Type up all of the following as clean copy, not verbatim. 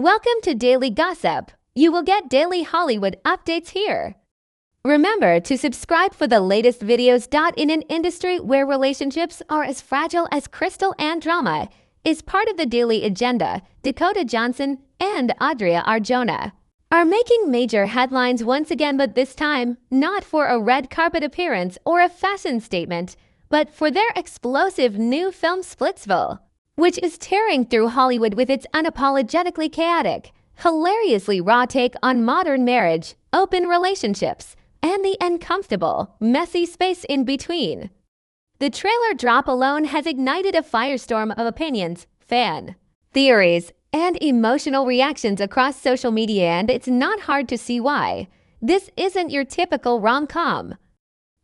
Welcome to Daily Gossip. You will get daily Hollywood updates here. Remember to subscribe for the latest videos. In an industry where relationships are as fragile as crystal and drama, is part of the daily agenda. Dakota Johnson and Adria Arjona are making major headlines once again, but this time not for a red carpet appearance or a fashion statement, but for their explosive new film Splitsville, which is tearing through Hollywood with its unapologetically chaotic, hilariously raw take on modern marriage, open relationships, and the uncomfortable, messy space in between. The trailer drop alone has ignited a firestorm of opinions, fan theories, and emotional reactions across social media, and it's not hard to see why. This isn't your typical rom-com.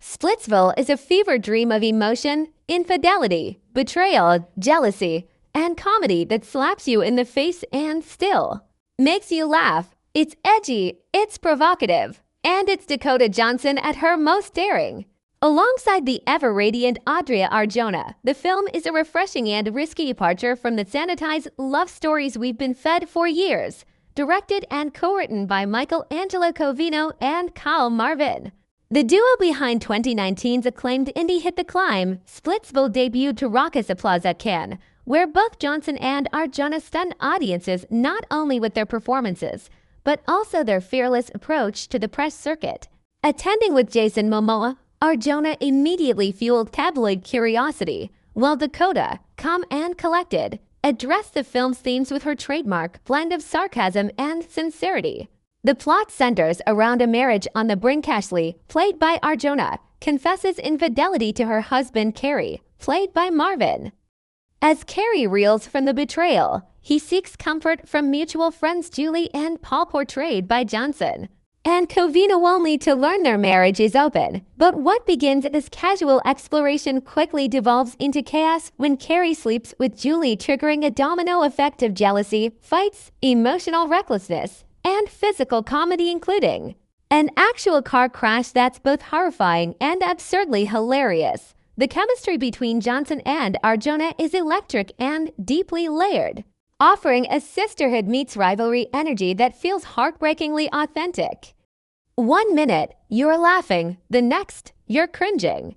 Splitsville is a fever dream of emotion, infidelity, betrayal, jealousy, and comedy that slaps you in the face and still makes you laugh. It's edgy, it's provocative, and it's Dakota Johnson at her most daring. Alongside the ever-radiant Adria Arjona, the film is a refreshing and risky departure from the sanitized love stories we've been fed for years. Directed and co-written by Angelo Covino and Marvin, the duo behind 2019's acclaimed indie hit The Climb, Splitsville debuted to raucous applause at Cannes, where both Johnson and Arjona stunned audiences not only with their performances, but also their fearless approach to the press circuit. Attending with Jason Momoa, Arjona immediately fueled tabloid curiosity, while Dakota, calm and collected, addressed the film's themes with her trademark blend of sarcasm and sincerity. The plot centers around a marriage on the brink. Ashley, played by Arjona, confesses infidelity to her husband Carrie, played by Marvin. As Carrie reels from the betrayal, he seeks comfort from mutual friends Julie and Paul, portrayed by Johnson and Covino, only to learn their marriage is open. But what begins as casual exploration quickly devolves into chaos when Carrie sleeps with Julie, triggering a domino effect of jealousy, fights, emotional recklessness, and physical comedy, including an actual car crash that's both horrifying and absurdly hilarious. The chemistry between Johnson and Arjona is electric and deeply layered, offering a sisterhood meets rivalry energy that feels heartbreakingly authentic. 1 minute, you're laughing, the next, you're cringing.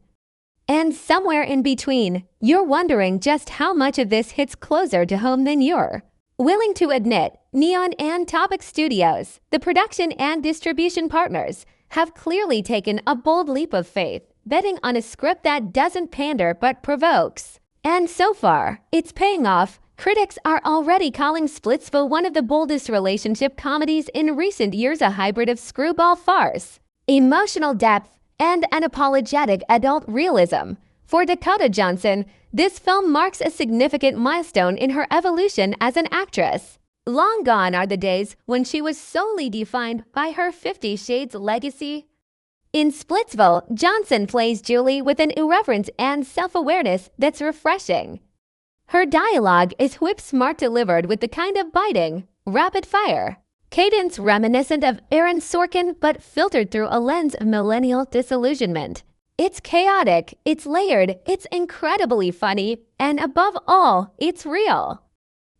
And somewhere in between, you're wondering just how much of this hits closer to home than you're willing to admit. Neon and Topic Studios, the production and distribution partners, have clearly taken a bold leap of faith, betting on a script that doesn't pander but provokes. And so far, it's paying off. Critics are already calling Splitsville one of the boldest relationship comedies in recent years, a hybrid of screwball farce, emotional depth, and unapologetic adult realism. For Dakota Johnson, this film marks a significant milestone in her evolution as an actress. Long gone are the days when she was solely defined by her 50 Shades legacy. In Splitsville, Johnson plays Julie with an irreverence and self-awareness that's refreshing. Her dialogue is whip-smart, delivered with the kind of biting, rapid-fire cadence reminiscent of Aaron Sorkin, but filtered through a lens of millennial disillusionment. It's chaotic, it's layered, it's incredibly funny, and above all, it's real.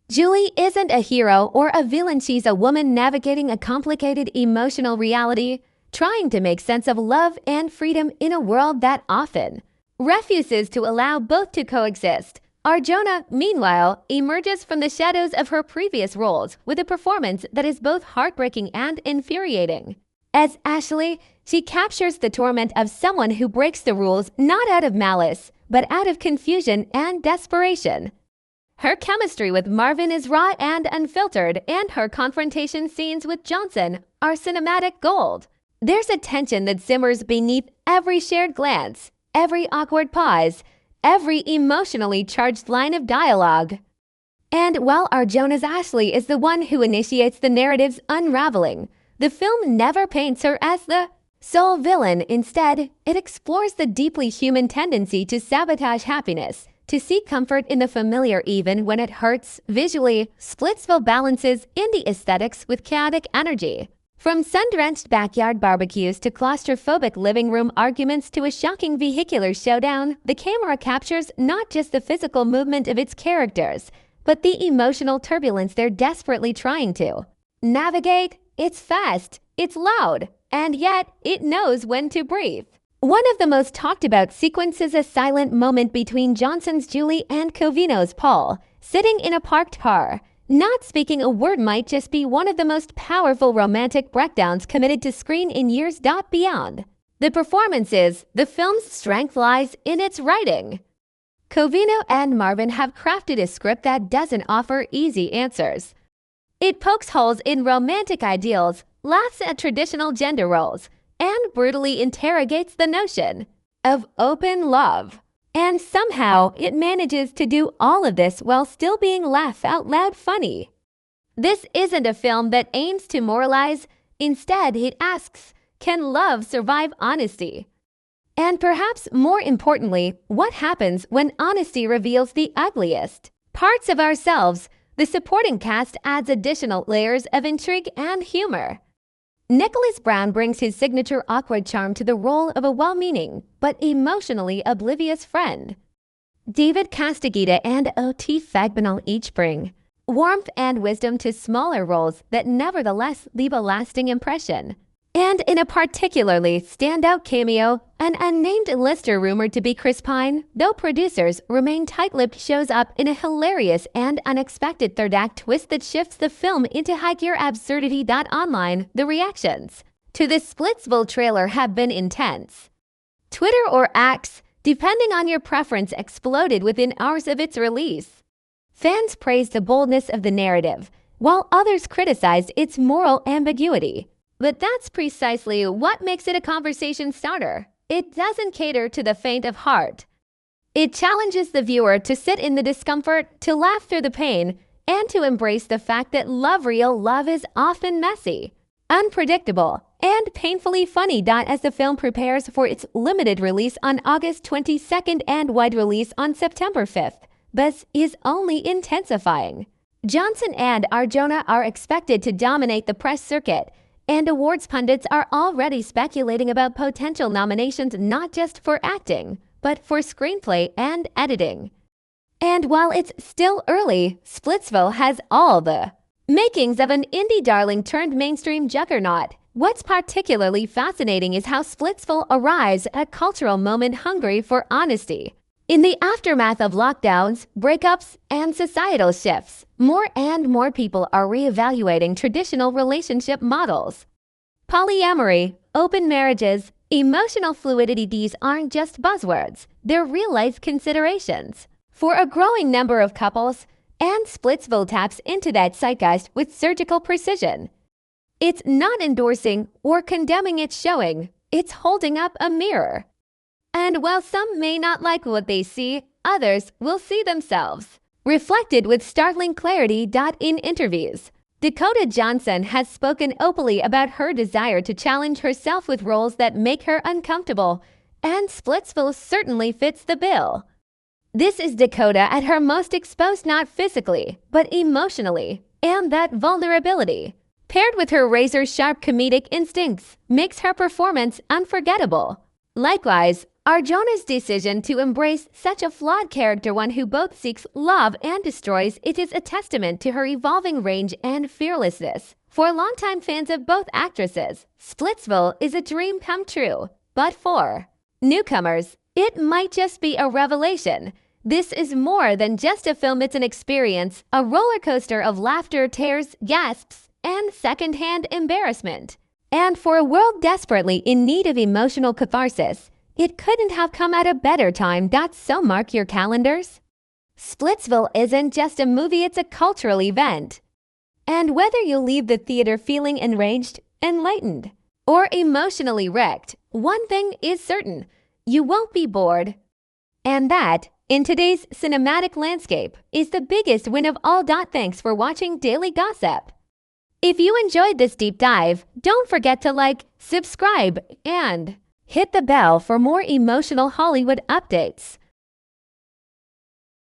Julie isn't a hero or a villain, she's a woman navigating a complicated emotional reality, trying to make sense of love and freedom in a world that often refuses to allow both to coexist. Arjona, meanwhile, emerges from the shadows of her previous roles with a performance that is both heartbreaking and infuriating. As Ashley, she captures the torment of someone who breaks the rules not out of malice, but out of confusion and desperation. Her chemistry with Marvin is raw and unfiltered, and her confrontation scenes with Johnson are cinematic gold. There's a tension that simmers beneath every shared glance, every awkward pause, every emotionally charged line of dialogue. And while Arjona's Ashley is the one who initiates the narrative's unraveling, the film never paints her as the sole villain. Instead, it explores the deeply human tendency to sabotage happiness, to seek comfort in the familiar even when it hurts. Visually, Splitsville balances indie aesthetics with chaotic energy. From sun-drenched backyard barbecues to claustrophobic living room arguments to a shocking vehicular showdown, the camera captures not just the physical movement of its characters, but the emotional turbulence they're desperately trying to navigate. It's fast, it's loud, and yet it knows when to breathe. One of the most talked about sequences is a silent moment between Johnson's Julie and Covino's Paul, sitting in a parked car. Not speaking a word might just be one of the most powerful romantic breakdowns committed to screen in years. Beyond the performances, the film's strength lies in its writing. Covino and Marvin have crafted a script that doesn't offer easy answers. It pokes holes in romantic ideals, laughs at traditional gender roles, and brutally interrogates the notion of open love. And somehow, it manages to do all of this while still being laugh-out-loud funny. This isn't a film that aims to moralize. Instead, it asks, can love survive honesty? And perhaps more importantly, what happens when honesty reveals the ugliest parts of ourselves? The supporting cast adds additional layers of intrigue and humor. Nicholas Brown brings his signature awkward charm to the role of a well-meaning but emotionally oblivious friend. David Castiglione and O.T. Fagbanal each bring warmth and wisdom to smaller roles that nevertheless leave a lasting impression. And in a particularly standout cameo, an unnamed lister rumored to be Chris Pine, though producers remain tight-lipped, shows up in a hilarious and unexpected third-act twist that shifts the film into high-gear absurdity. Online, the reactions to the Splitsville trailer have been intense. Twitter or X, depending on your preference, exploded within hours of its release. Fans praised the boldness of the narrative, while others criticized its moral ambiguity. But that's precisely what makes it a conversation starter. It doesn't cater to the faint of heart. It challenges the viewer to sit in the discomfort, to laugh through the pain, and to embrace the fact that real love is often messy, unpredictable, and painfully funny. As the film prepares for its limited release on August 22nd and wide release on September 5th, buzz is only intensifying. Johnson and Arjona are expected to dominate the press circuit, and awards pundits are already speculating about potential nominations not just for acting, but for screenplay and editing. And while it's still early, Splitsville has all the makings of an indie darling turned mainstream juggernaut. What's particularly fascinating is how Splitsville arrives at a cultural moment hungry for honesty. In the aftermath of lockdowns, breakups, and societal shifts, more and more people are reevaluating traditional relationship models. Polyamory, open marriages, emotional fluidity, these aren't just buzzwords, they're real-life considerations for a growing number of couples, and Splitsville taps into that zeitgeist with surgical precision. It's not endorsing or condemning its showing, it's holding up a mirror. And while some may not like what they see, others will see themselves reflected with startling clarity. In interviews, Dakota Johnson has spoken openly about her desire to challenge herself with roles that make her uncomfortable, and Splitsville certainly fits the bill. This is Dakota at her most exposed, not physically, but emotionally, and that vulnerability, paired with her razor-sharp comedic instincts, makes her performance unforgettable. Likewise, Arjona's decision to embrace such a flawed character, one who both seeks love and destroys it, is a testament to her evolving range and fearlessness. For longtime fans of both actresses, Splitsville is a dream come true. But for newcomers, it might just be a revelation. This is more than just a film, it's an experience, a roller coaster of laughter, tears, gasps, and secondhand embarrassment. And for a world desperately in need of emotional catharsis, it couldn't have come at a better time. So mark your calendars. Splitsville isn't just a movie, it's a cultural event. And whether you leave the theater feeling enraged, enlightened, or emotionally wrecked, one thing is certain, you won't be bored. And that, in today's cinematic landscape, is the biggest win of all. Thanks for watching Daily Gossip. If you enjoyed this deep dive, don't forget to like, subscribe, and hit the bell for more emotional Hollywood updates.